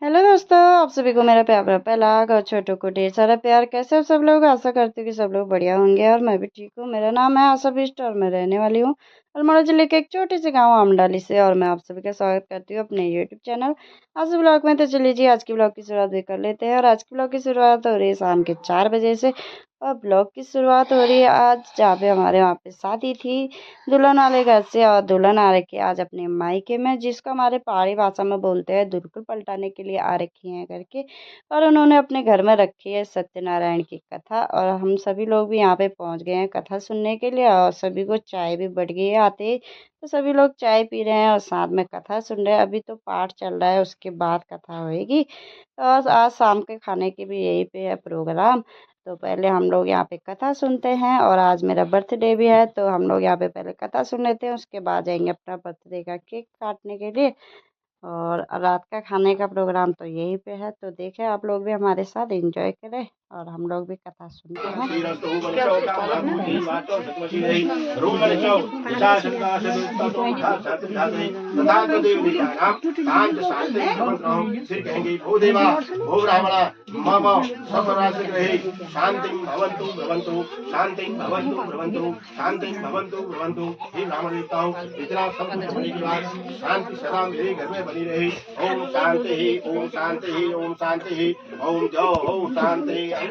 Hello दोस्तों, आप सभी को मेरा प्यार भरा लाख और छोटों को ढेर सारा प्यार। कैसे हो सब लोग? आशा करती हूँ कि सब लोग बढ़िया होंगे और मैं भी ठीक हूँ। मेरा नाम है आशा बिष्ट और मैं रहने वाली हूँ अल्मोड़ा जिले के एक छोटे से गांव आमडाली से। और मैं आप सभी का स्वागत करती हूँ अपने यूट्यूब चैनल आशा ब्लॉग में। तो चलिए जी, आज की ब्लॉग की शुरुआत भी कर लेते हैं। और आज की ब्लॉग की शुरुआत हो रही है शाम के 4 बजे से। और ब्लॉग की शुरुआत हो रही है आज जहाँ पे हमारे वहाँ पे शादी थी दुल्हन वाले घर से। और दुल्हन आ रखी है आज अपने मायके में, जिसको हमारे पहाड़ी भाषा में बोलते हैं दुल्कुल पलटाने के लिए आ रखी हैं करके। और उन्होंने अपने घर में रखी है सत्यनारायण की कथा। और हम सभी लोग भी यहाँ पे पहुँच गए हैं कथा सुनने के लिए। और सभी को चाय भी बढ़ गई है आते ही, तो सभी लोग चाय पी रहे हैं और साथ में कथा सुन रहे हैं। अभी तो पाठ चल रहा है, उसके बाद कथा होएगी। और आज शाम के खाने की भी यही पे है प्रोग्राम। तो पहले हम लोग यहाँ पे कथा सुनते हैं। और आज मेरा बर्थडे भी है, तो हम लोग यहाँ पे पहले कथा सुन लेते हैं, उसके बाद जाएंगे अपना बर्थडे का केक काटने के लिए। और रात का खाने का प्रोग्राम तो यहीं पे है, तो देखें आप लोग भी हमारे साथ एंजॉय करें और हम लोग भी कथा सुनते हैं। फिर कहेंगे भो देवा भो ब्राह्मणा मम सर्वराशि शांति भवन्तु भवन्तु शांति भवन्तु भवन्तु शांति भवन्तु भवन्तु। हे ब्राह्मण देवताओं, इतना सब कुछ होने के बाद शांति सदा मेरे घर में बनी रही। ओम शांति ही ओम शांति ही ओम शांति ही ओम जय ओम शांति ओम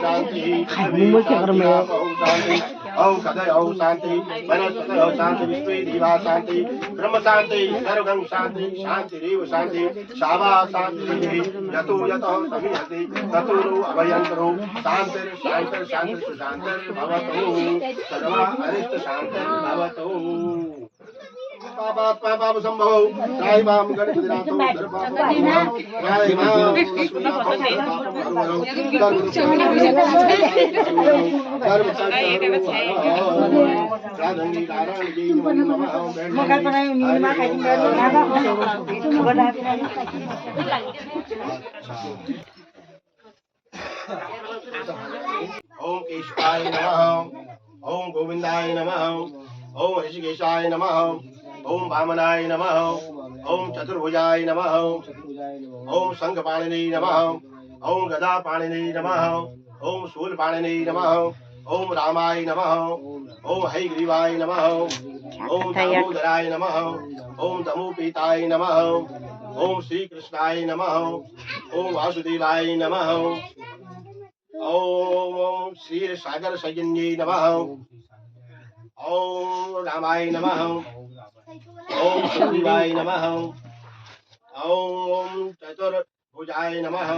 शांति ओम शांति ओम कदय ओम शांति वनस्पति ओम शांति विश्व देवा शांति ब्रह्म शांति सर्वगं शांति शांति रेव शांति शावा शांति यतो यतो समिहति ततो नो अभयंतरो शांति शांति शांति शांति भवतु सर्वा अरिष्ट शांति भवतु। पाप संभव त्राय माम गणपतिनाथो त्राय माम ओम केशवाय नमः ओम गोविंदाय नमः ओम ऋषिकेशाय नमः ओम वामनाय नमः ओम चतुर्भुजाय नमः ओम शंखपाणिने नमः ओम गदापाणिने नमः ओम शूलपाणिने नमः ओम रामाय नमः ओम हयग्रीवाय नमः ओम दामोदराय नमः ओम दमोपीताय नमः ओम श्री कृष्णाय नमः ओम वासुदेवाय नमः ओम श्री सागर सजन्ये नमः ओम रामाय नमः ओम शिवाय नमः ओम चतुर्भुजाय नमः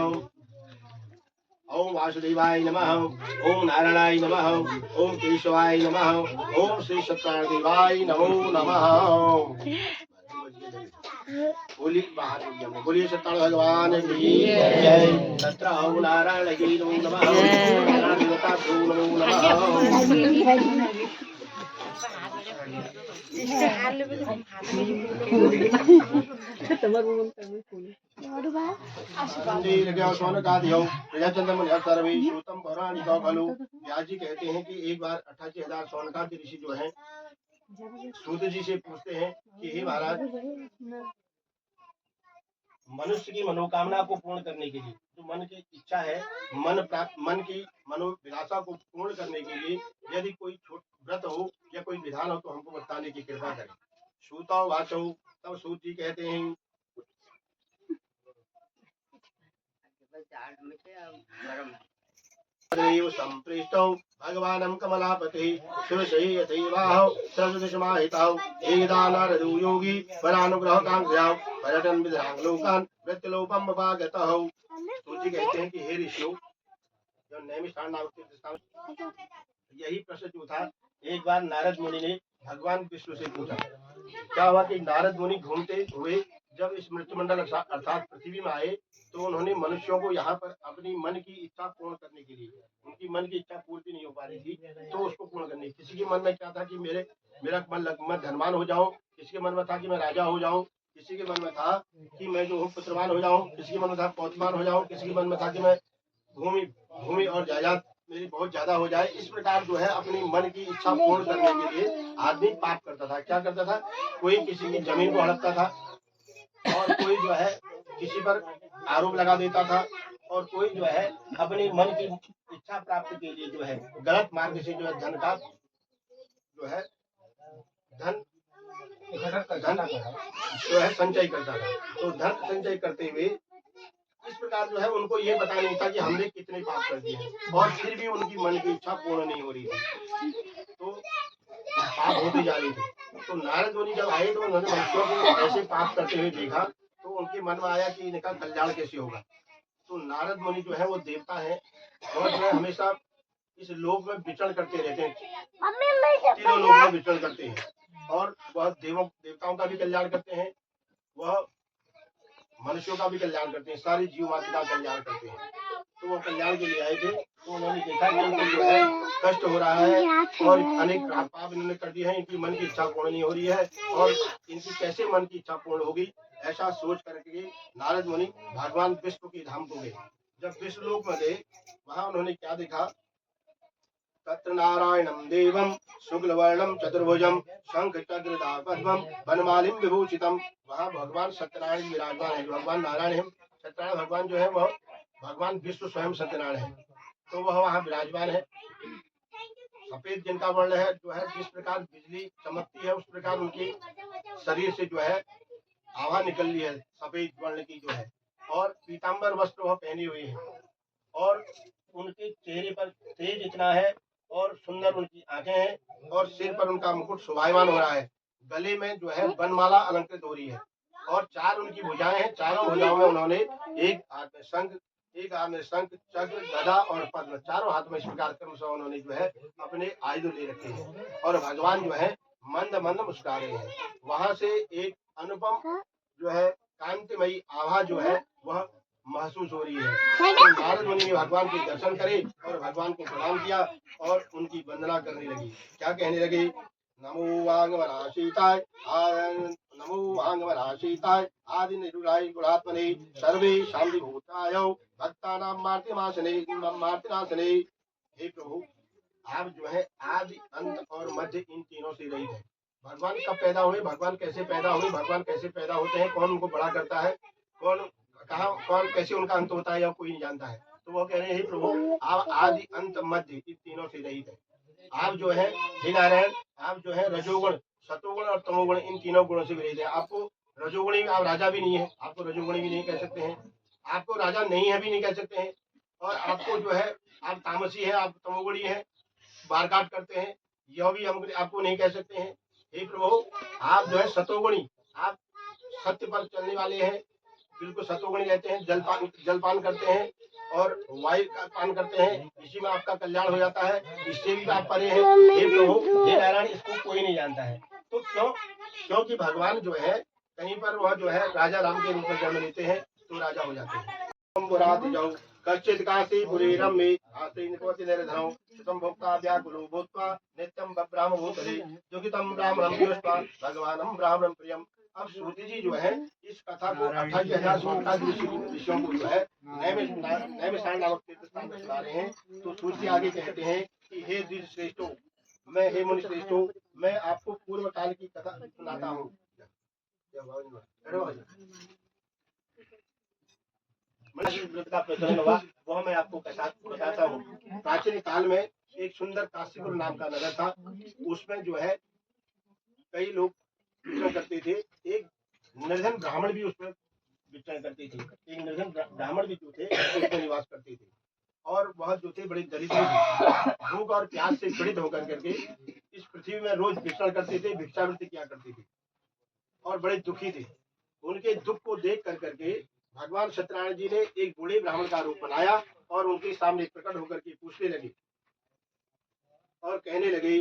ओम वासुदेवाय नमः ओम नारायणाय नमः ओम केशवाय नमः ओम श्री सत्यनारायण नमो नमः। बोलिए सत्यनारायण भगवान की जय। तत्र ओम नारायण नमो नमः नारायण देवता नमो नमः। व्यास जी कहते हैं कि एक बार 88,000 सोनकादि ऋषि जो हैं सूत जी से पूछते हैं कि हे महाराज, मनुष्य की मनोकामना को पूर्ण करने के लिए, जो मन की इच्छा है, मन की मनोभिलाषा को पूर्ण करने के लिए यदि कोई व्रत हो या कोई विधान हो तो हमको बताने की कृपा करें। सूता वाचो, तब सूत जी कहते हैं संपृष्टौ भगवानं कमलापति शिवशय्यथैवाहौ सर्वदशमाहितौ एकदानारदो योगी वरानुग्रह कांक्षाौ पर्यटन विधान लोकान मृत्युलोपम उपागतौ। सूची कहते हैं कि हे ऋषियों, जो नैमिषारण्य नामक तीर्थस्थान, यही प्रश्न जो था एक बार नारद मुनि ने भगवान विष्णु से पूछा। क्या हुआ कि नारद मुनि घूमते हुए जब इस मृत्युमंडल अर्थात पृथ्वी में आए तो उन्होंने मनुष्यों को यहाँ पर अपनी मन की इच्छा पूर्ण करने के लिए, उनकी मन की इच्छा पूर्ति नहीं हो पा रही थी, तो उसको पूर्ण करने, किसी के मन में क्या था कि मेरा मैं धनवान हो जाऊं, किसी के मन में था कि मैं राजा हो जाऊं, किसी के मन में था कि मैं जो हूँ पुत्रवान हो जाऊं, किसी के मन में था पौत्रवान हो जाऊं, किसी के मन में था कि मैं भूमि और जायदाद मेरी बहुत ज्यादा हो जाए। इस प्रकार जो है अपनी मन की इच्छा पूर्ण करने के लिए आदमी पाप करता था। क्या करता था? कोई किसी की जमीन को हड़पता था और कोई जो है किसी पर आरोप लगा देता था, और कोई जो है अपने मन की इच्छा प्राप्ति के लिए जो है गलत मार्ग से जो है धन का जो है धन धन जो है संचय करता था। तो धन संचय करते हुए इस प्रकार जो है उनको ये पता नहीं था कि हमने कितने पाप कर दिए हैं, और फिर भी उनकी मन की इच्छा पूर्ण नहीं हो रही थी, तो पाप होते जा रही थी। तो नारद मुनि जब आए तो उन्होंने मनुष्यों को ऐसे पाप करते हुए देखा, तो उनके मन में आया कि इनका कल्याण कैसे होगा। तो नारद मुनि जो है वो देवता है, और जो है हमेशा इस लोक में विचरण करते रहते हैं, तीनों लोक में विचरण करते हैं, और वह देवताओं का भी कल्याण करते हैं, वह मनुष्यों का भी कल्याण करते हैं, सारी जीव मात्र का कल्याण करते हैं। तो वो कल्याण के लिए आए थे, तो उन्होंने देखा कि इनको जो है कष्ट हो रहा है, और अनेक पाप इन्होंने कर दिए हैं, इनकी मन की इच्छा पूर्ण नहीं हो रही है, और इनकी कैसे मन की इच्छा पूर्ण होगी, ऐसा सोच करके नारद मुनि भगवान विष्णु के धाम को गए। जब विष्णु लोक में गए, वहां उन्होंने क्या देखा, तत्र नारायणं देवं शुक्लवर्णं चतुर्भुजं शंख चक्र गदा पद्मं वनमालिं विभूषितम्। वहाँ भगवान सत्यनारायण विराजमान है। भगवान नारायण है, सत्यनारायण भगवान जो है वह भगवान विष्णु स्वयं सत्यनारायण है, तो वह वहाँ विराजमान है। सफेद जिनका वर्ण है, जो है जिस प्रकार बिजली चमकती है उस प्रकार उनके शरीर से जो है आभा निकल रही है सफेद वर्ण की जो है, और पीताम्बर वस्त्र वह पहने हुए है, और उनके चेहरे पर तेज इतना है, और सुंदर उनकी आंखें हैं, और सिर पर उनका मुकुट शोभायमान हो रहा है, गले में जो है वनमाला अलंकृत हो रही है, और चार उनकी भुजाएं हैं, चारों भुजाओं में उन्होंने एक हाथ में शंख चक्र गदा और पद्म, चारों हाथ में इस प्रकार क्रमशः उन्होंने जो है अपने आयुध ले रखे हैं, और भगवान जो है मंद मंद मुस्कुरा रहे हैं। वहां से एक अनुपम जो है कांतिमयी आभा जो है वह महसूस हो रही है। तो नारद मुनि ने भगवान के दर्शन करे और भगवान को प्रणाम किया, और उनकी वंदना करने लगी। क्या कहने लगी, नमो वांगमनाशीताय नमो वांगमनाशीताय आदि निरुलाय गुणात्मने सर्वे शांति भूताय भक्तानां मार्तिनाशने। हे प्रभु, आप जो है आदि अंत और मध्य इन तीनों से रहित है। भगवान कब पैदा हुए, भगवान कैसे पैदा हुए, भगवान कैसे पैदा होते हैं, कौन उनको बड़ा करता है, कौन कौन कैसे उनका अंत होता है, या कोई नहीं जानता है। तो वो कह रहे हैं, प्रभु आप आदि अंत मध्य इन तीनों से रहित है। आप जो है हे नारायण, आप जो है रजोगुण सतोगुण और तमोगुण इन तीनों गुणों से रहित है। आपको रजोगुणी, आप राजा भी नहीं है, आपको रजोगुणी भी नहीं कह सकते हैं, आपको राजा नहीं है भी नहीं कह सकते हैं, और आपको जो है आप तामसी है, आप तमोगुणी है, बार काट करते हैं, यह भी हम आपको नहीं कह सकते हैं। हे प्रभु, आप जो है सतोगुणी, आप सत्य पर चलने वाले हैं, बिल्कुल सतोगुणी रहते हैं, जलपान करते हैं, और वायु का पान करते हैं, इसी में आपका कल्याण हो जाता है, इससे भी आप परे हैं। हे प्रभु हे नारायण, इसको कोई नहीं जानता है। तो क्यों, क्योंकि भगवान जो है कहीं पर वह जो है राजा राम के रूप में जन्म लेते हैं, तो राजा हो जाते हैं। कश्चित् काशीपुरीरं मे आस्ते निर्धनौ सुतं भोक्ता व्याकुलो भूत्वा नित्यं ब्राह्मभूतले दुःखितं ब्राह्मणं दृष्ट्वा भगवानं ब्राह्मणं प्रियम्। अब श्रुति जी जो है इस कथा को 28,000 ऋषियों को जो है नैमिषारण्य नामक तीर्थस्थान में सुना रहे हैं। तो श्रुति आगे कहते हैं कि हे द्विज श्रेष्ठो, मैं हे मुनि श्रेष्ठो, मैं आपको पूर्व काल की कथा सुनाता हूँ। का प्रचलन हुआ वह मैं आपको बताता हूँ। प्राचीन काल में एक सुंदर काशीपुर नाम का नगर था, उसमें जो है कई लोग विचरण करते थे। एक निर्धन ब्राह्मण भी उसमें विचरण करते थे, एक निर्धन ब्राह्मण भी जो थे उसमें निवास करते थे, और वह जो थे बड़े दरिद्र थे, भूख और प्यास से पीड़ित होकर करके इस पृथ्वी में रोज विचरण करते थे, भिक्षावृत्ति किया करते थे, और बड़े दुखी थे। उनके दुख को देख कर करके भगवान सत्यनारायण जी ने एक बूढ़े ब्राह्मण का रूप बनाया, और उनके सामने प्रकट होकर के पूछने लगे, और कहने लगे,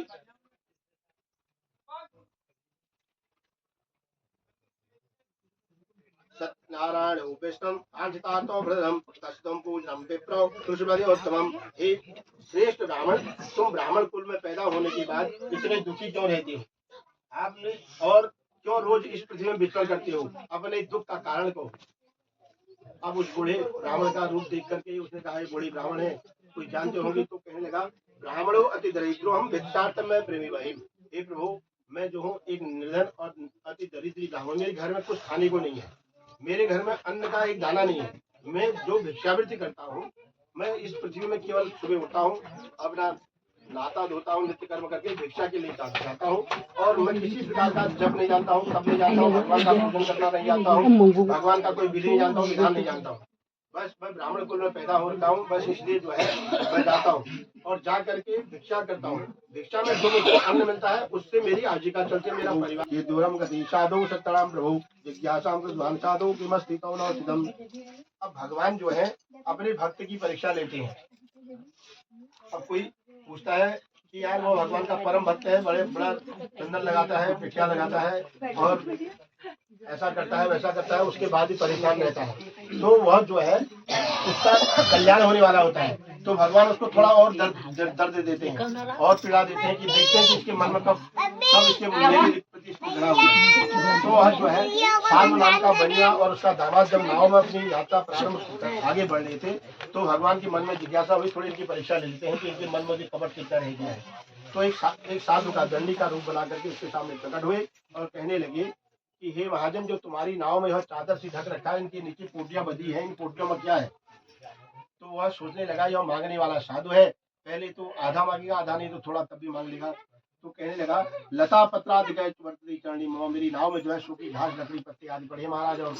सत्यनारायण विष्णु आंशितार्थो भृदम तस्तम पूजनम विप्रो सुषुभोत्तमम। हे श्रेष्ठ ब्राह्मण, तुम ब्राह्मण कुल में पैदा होने के बाद इतने दुखी क्यों रहते हो, आपने और क्यों रोज इस पृथ्वी में विचरण करते हो, अपने दुख का कारण को। अब उस बूढ़े ब्राह्मण का रूप देख करके उसने कहा, बूढ़े ब्राह्मण है, कोई जानते होंगे। तो कहने लगा, ब्राह्मणों अति दरिद्रो हम भिक्षार्थ में प्रेमी वही। हे प्रभु, मैं जो हूँ एक निर्धन और अति दरिद्री ब्राह्मण, मेरे घर में कुछ खाने को नहीं है, मेरे घर में अन्न का एक दाना नहीं है, मैं जो भिक्षावृत्ति करता हूँ, मैं इस पृथ्वी में केवल सुबह उठता हूँ, अपना नहाता धोता हूँ, नित्य कर्म करके भिक्षा के लिए जाता हूँ, और मैं किसी प्रकार का जप नहीं जानता हूँ, तब नहीं जानता हूँ, भगवान का पूजन करना नहीं जानता हूँ, भगवान का कोई विधि नहीं जानता हूँ, विधान नहीं जानता हूँ। बस मैं ब्राह्मण कुल में पैदा हो रखा हूँ, बस इसलिए जो है मैं जाता हूँ और जा करके भिक्षा करता हूँ। भिक्षा में जो मुझको अन्न मिलता है उससे मेरी आजीविका चलती है, मेरा परिवार। ये दूरम गति साधु सत्तराम प्रभु जिज्ञासा साधु किमस्थितो नौसिदम। अब भगवान जो है अपने भक्त की परीक्षा लेते हैं। अब कोई पूछता है कि यार वो भगवान का परम भक्त है, बड़ा चंदन लगाता है, भिक्षा लगाता है और ऐसा करता है वैसा करता है, उसके बाद ही परेशान रहता है, तो वह जो है उसका कल्याण होने वाला होता है, तो भगवान उसको थोड़ा और दर्द देते हैं और पीड़ा देते हैं कि देखते हैं कि इसके मन में कब इसके मेरे प्रति इसको घृणा हुई। तो वह जो है साधु नाम का बनिया और उसका दामाद जब नाव में अपनी यात्रा प्रारंभ आगे बढ़ रहे थे, तो भगवान के मन में जिज्ञासा हुई, थोड़ी इनकी परीक्षा ले लेते हैं कि इनके मन में कपट कितना रह गया है। तो एक साधु का दंडी का रूप बना करके उसके सामने प्रकट हुए और कहने लगे कि हे महाजन, जो तुम्हारी नाव में यह चादर सी ढक रखा है, इनकी नीचे पोटियां बंधी है, इन पोटियों में क्या है? तो वह सोचने लगा यह मांगने वाला साधु है, पहले तो आधा मांगेगा, आधा नहीं तो थोड़ा तब भी मांग लेगा। तो कहने लगा लता पत्रादि चरणी मोह, मेरी नाव में जो है सूखी घास लकड़ी पत्ते आदि पड़े महाराज। और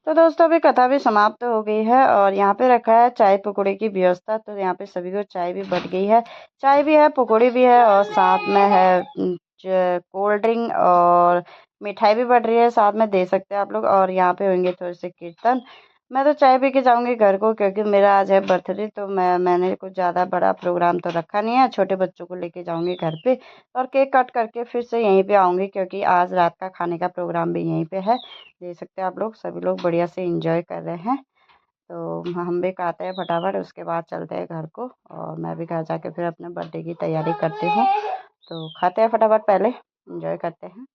तो दोस्तों अभी कथा भी समाप्त हो गई है और यहाँ पे रखा है चाय पकौड़े की व्यवस्था। तो यहाँ पे सभी को चाय भी बट गई है, चाय भी है, पकौड़ी भी है और साथ में है कोल्ड ड्रिंक और मिठाई भी बढ़ रही है साथ में, दे सकते हैं आप लोग। और यहाँ पे होंगे थोड़े से कीर्तन। मैं तो चाय पी के जाऊंगी घर को, क्योंकि मेरा आज है बर्थडे, तो मैंने कुछ ज़्यादा बड़ा प्रोग्राम तो रखा नहीं है। छोटे बच्चों को लेके जाऊंगी घर पे और केक कट करके फिर से यहीं पे आऊंगी, क्योंकि आज रात का खाने का प्रोग्राम भी यहीं पे है। देख सकते हैं आप लोग, सभी लोग बढ़िया से इंजॉय कर रहे हैं। तो हम भी खाते हैं फटाफट, उसके बाद चलते हैं घर को और मैं भी घर जाके फिर अपने बर्थडे की तैयारी करती हूँ। तो खाते हैं फटाफट, पहले इंजॉय करते हैं।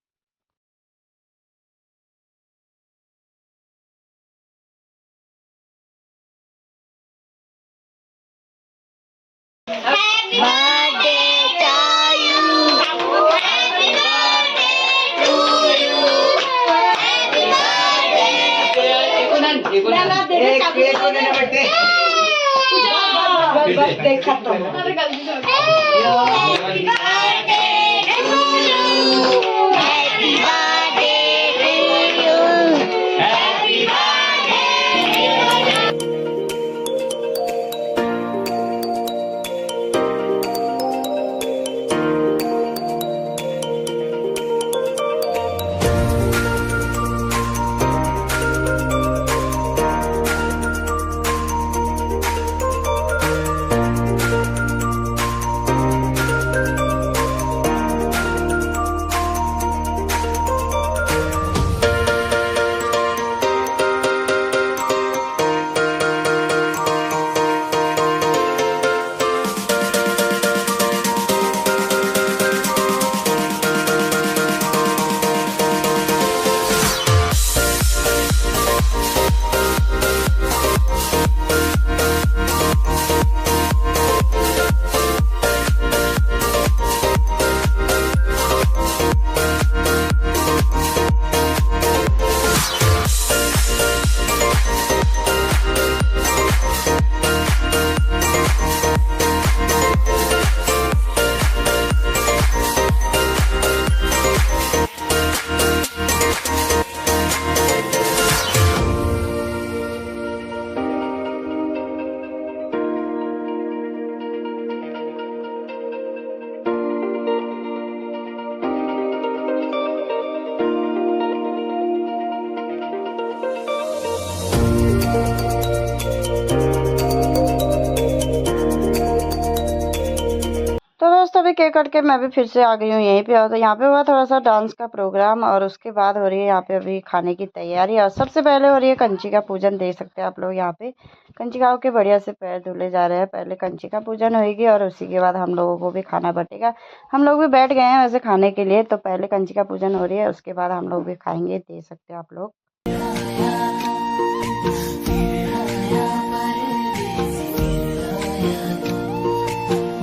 केक कट के मैं भी फिर से आ गई हूँ यहीं पे। और तो यहाँ पे हुआ थोड़ा सा डांस का प्रोग्राम और उसके बाद हो रही है यहाँ पे अभी खाने की तैयारी। और सबसे पहले हो रही है कंचिका पूजन, देख सकते हैं आप लोग यहाँ पे कंचिकाओं के बढ़िया से पैर धुले जा रहे हैं। पहले कंचिका पूजन होगी और उसी के बाद हम लोगों को भी खाना बटेगा। हम लोग भी बैठ गए हैं वैसे खाने के लिए, तो पहले कंचिका पूजन हो रही है उसके बाद हम लोग भी खाएंगे, देख सकते हैं आप लोग।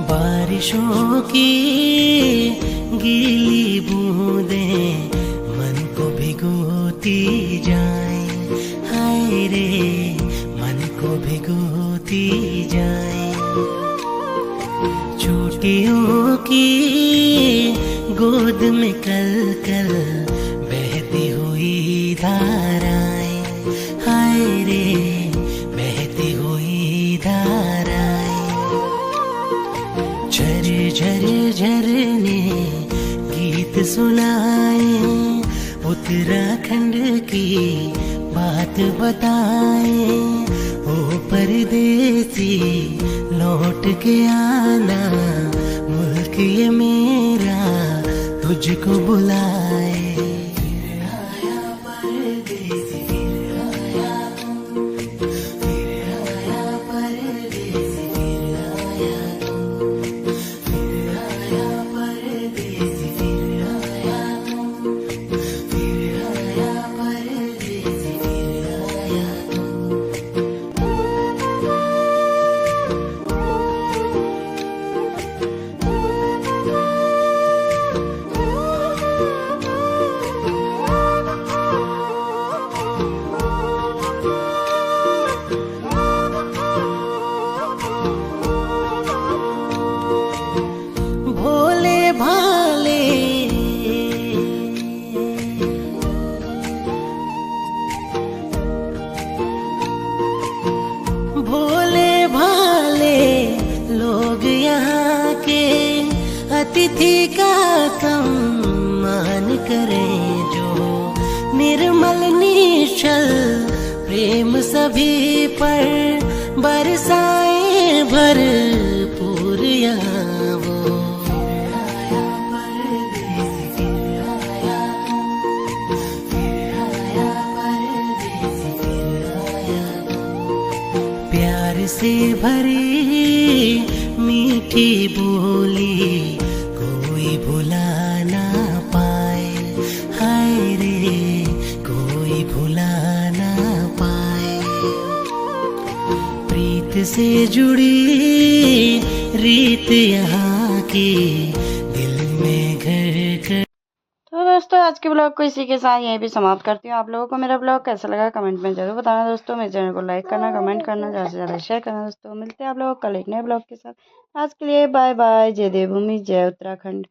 बारिशों की गीली बूंदें मन को भिगोती जाएं, हाय रे मन को भिगोती जाएं। चोटियों की गोद में कल कल बहती हुई धाराएं, हाय रे बहती हुई धाराएं। झर झर झरने गीत सुनाए, उत्तराखंड की बात बताए। ओ परदेसी लौट के आना, मुल्क ये मेरा तुझको बुलाए। भोले भाले भोले भाले लोग यहाँ के अतिथि का सम्मान करें, जो निर्मल निश्चल प्रेम सभी पर बरसाए भरपूर यहाँ वो। प्यार से भरी मीठी बोली कोई भुला ना पाए, हाय रे कोई भुला ना पाए। प्रीत से जुड़ी रीत यहाँ की दिल में घर कर। तो दोस्तों आज के ब्लॉग को इसी के साथ यहीं भी समाप्त करती हूँ। आप लोगों को मेरा ब्लॉग कैसा लगा कमेंट में जरूर बताना दोस्तों। मेरे चैनल को लाइक करना, कमेंट करना, ज़्यादा से ज़्यादा शेयर करना दोस्तों। मिलते हैं आप लोग कल एक नए ब्लॉग के साथ। आज के लिए बाय बाय। जय देवभूमि, जय उत्तराखंड।